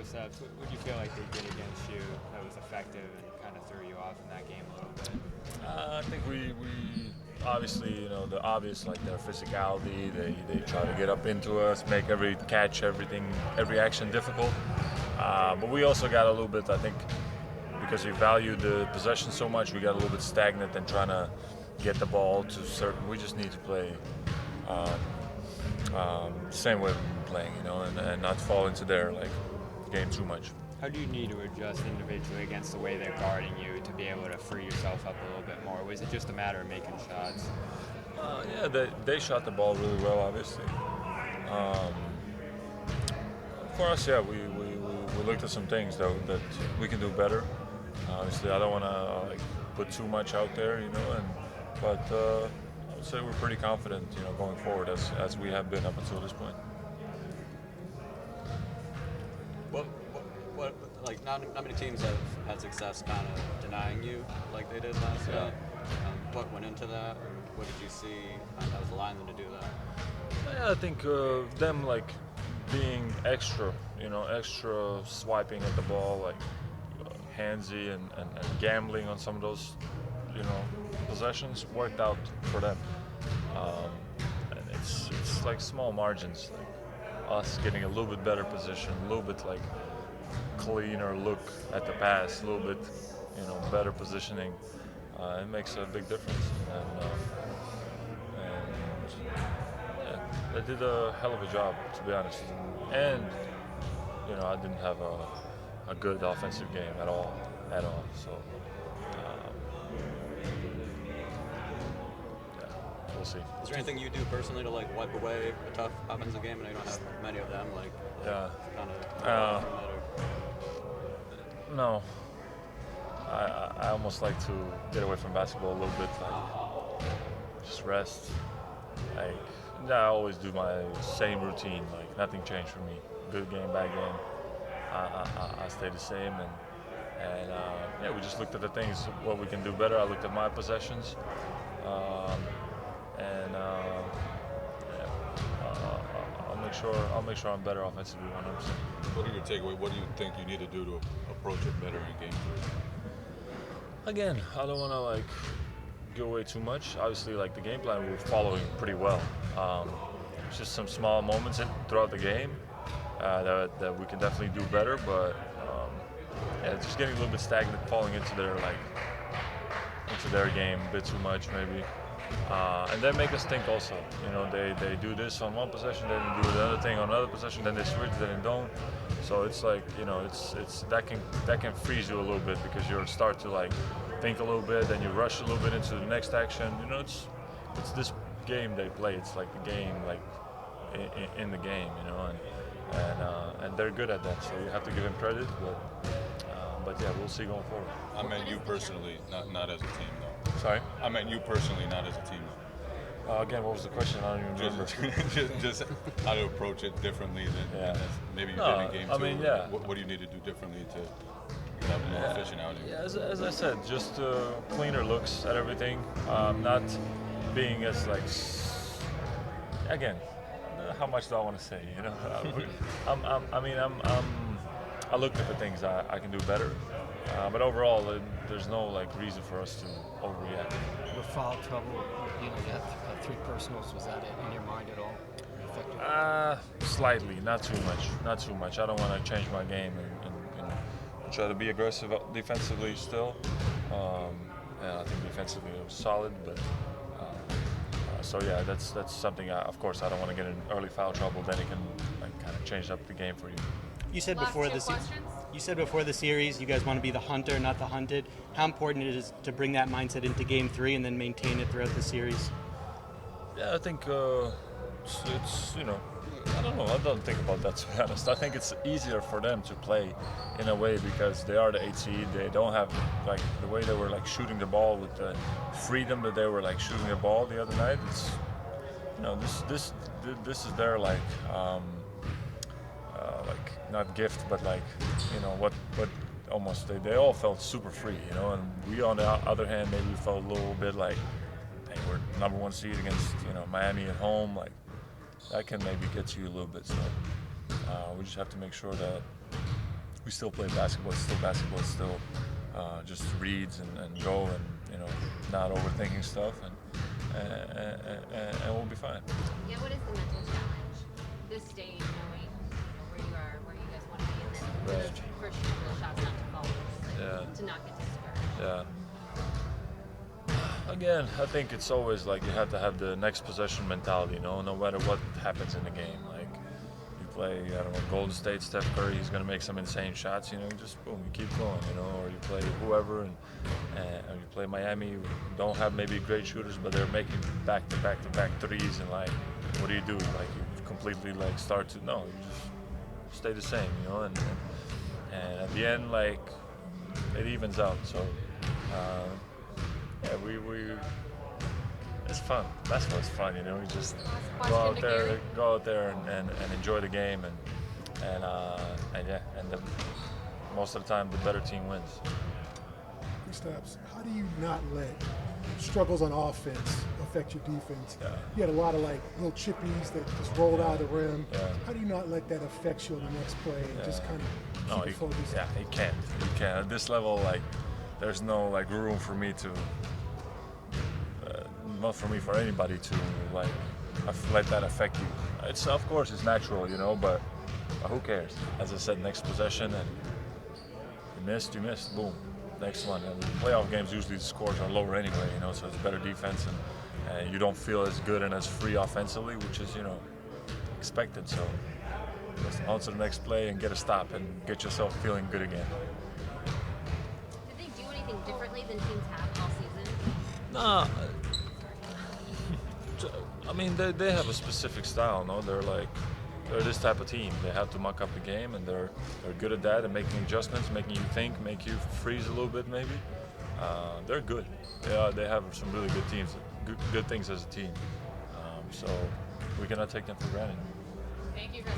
Kristaps, what do you feel like they did against you that was effective and kind of threw you off in that game a little bit? I think we obviously, the obvious, like their physicality. They try to get up into us, make every catch, every action difficult. But we also got a little bit, I think, because we value the possession so much, we got a little bit stagnant and trying to get the ball to certain. We just need to play same way we've been playing, and not fall into their game too much. How do you need to adjust individually against the way they're guarding you to be able to free yourself up a little bit more? Was it just a matter of making shots? Yeah, they shot the ball really well, obviously. For us, yeah, we looked at some things that we can do better. Obviously, I don't want to put too much out there, but I would say we're pretty confident, going forward as we have been up until this point. What not many teams have had success kind of denying you like they did last night. What went into that, or what did you see that was allowing them to do that? Yeah, I think them being extra, extra swiping at the ball, handsy and gambling on some of those, possessions worked out for them. And it's like small margins, us getting a little bit better position, a little bit cleaner look at the pass, a little bit, better positioning. It makes a big difference. And they did a hell of a job, to be honest. And I didn't have a good offensive game at all. So we'll see. Is there anything you do personally to wipe away a tough offensive game? And I don't have many of them. No. I almost like to get away from basketball a little bit, just rest. I always do my same routine, nothing changed for me. Good game, bad game, I stay the same, and we just looked at the things, what we can do better. I looked at my possessions, and I'll make sure I'm better offensively 100%. What are your takeaway? What do you think you need to do to approach it better in game 3? Again, I don't want to give away too much. Obviously, the game plan we're following pretty well. It's just some small moments throughout the game that we can definitely do better. But just getting a little bit stagnant, falling into their game a bit too much maybe. And they make us think also. They do this on one possession, then they do the other thing on another possession, then they switch, then they don't. So it's it's that can freeze you a little bit because you start to think a little bit, then you rush a little bit into the next action. It's this game they play. It's the game in the game, and they're good at that. So you have to give them credit, but yeah, we'll see going forward. I meant you personally, not as a team though. Sorry? I meant you personally, not as a team though. Again, what was the question? I don't even remember. just how to approach it differently than maybe you did in game 2. I mean, yeah. What do you need to do differently to have a more efficient outing? Yeah, as I said, just cleaner looks at everything. Not being as again, how much do I want to say? I looked at the things I can do better, but overall, there's no reason for us to overreact. With foul trouble, you have 3 personals. Was that in your mind at all? Effective? Slightly, not too much. I don't want to change my game and try to be aggressive defensively still. And I think defensively it was solid, but so yeah, that's something. Of course, I don't want to get in early foul trouble. Then it can kind of change up the game for you. You said before the series, you guys want to be the hunter, not the hunted. How important it is to bring that mindset into Game 3 and then maintain it throughout the series? Yeah, I think it's I don't know. I don't think about that, to be honest. I think it's easier for them to play in a way because they are the 8 seed. They don't have the way they were shooting the ball with the freedom that they were shooting the ball the other night. It's this is their not gift, but what almost they all felt super free, and we on the other hand maybe felt a little bit hey, we're number 1 seed against Miami at home, that can maybe get you a little bit. So we just have to make sure that we still play basketball. It's still basketball. It's still just reads and go and not overthinking stuff and we'll be fine. Yeah, what is the mental challenge? This stage, knowing where you are, where you guys want to be, and then first couple of shots not to fall, to not get discouraged. Yeah. Again, I think it's always like you have to have the next possession mentality, no matter what happens in the game. Like you play, I don't know, Golden State, Steph Curry, he's gonna make some insane shots, you just boom, you keep going, or you play whoever, and you play Miami, who don't have maybe great shooters, but they're making back-to-back threes, and like, what do? Like you completely like start to you just stay the same, and at the end, like it evens out. So. Yeah, we it's fun. That's what's fun, You just go out there and enjoy the game, and most of the time the better team wins. Kristaps, how do you not let struggles on offense affect your defense? Yeah. You had a lot of like little chippies that just rolled out of the rim. Yeah. How do you not let that affect you on the next play and just kind of keep it focused? Yeah, he can't. At this level, like, there's no like room for me to, not for me, for anybody to like let that affect you. It's of course it's natural, but who cares? As I said, next possession, and you missed, boom, next one. And playoff games usually the scores are lower anyway, so it's better defense, and you don't feel as good and as free offensively, which is expected. So just on to the next play and get a stop and get yourself feeling good again. Did they do anything differently than teams have all season? Nah, I mean they have a specific style. No, they're this type of team. They have to muck up the game, and they're good at that and making adjustments, making you think, make you freeze a little bit maybe. They're good. They have some really good teams, good things as a team. So we cannot take them for granted. Thank you, Chris.